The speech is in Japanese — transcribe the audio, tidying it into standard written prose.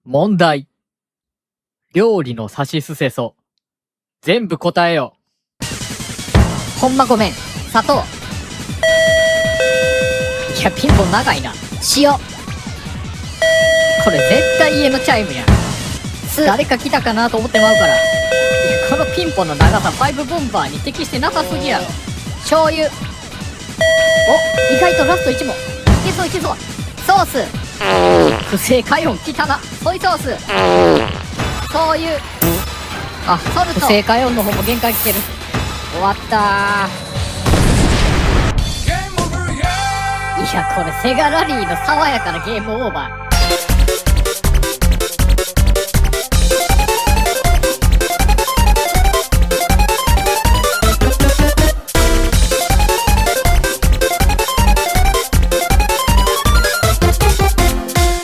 問題。料理のさしすせそ。全部答えよ。ほんまごめん。砂糖。いや、ピンポン長いな。塩。これ絶対家のチャイムやん。誰か来たかなと思ってまうから。いや、このピンポンの長さ5ボンバーに適してなさすぎやろ。醤油。お、意外とラスト1問。いけそういけそう。ソース。不正解音きたな。ソイソース。醤油。あ、ソルト。不正解音の方も限界来てる。終わったー。いや、これセガラリーの爽やかなゲームオーバー。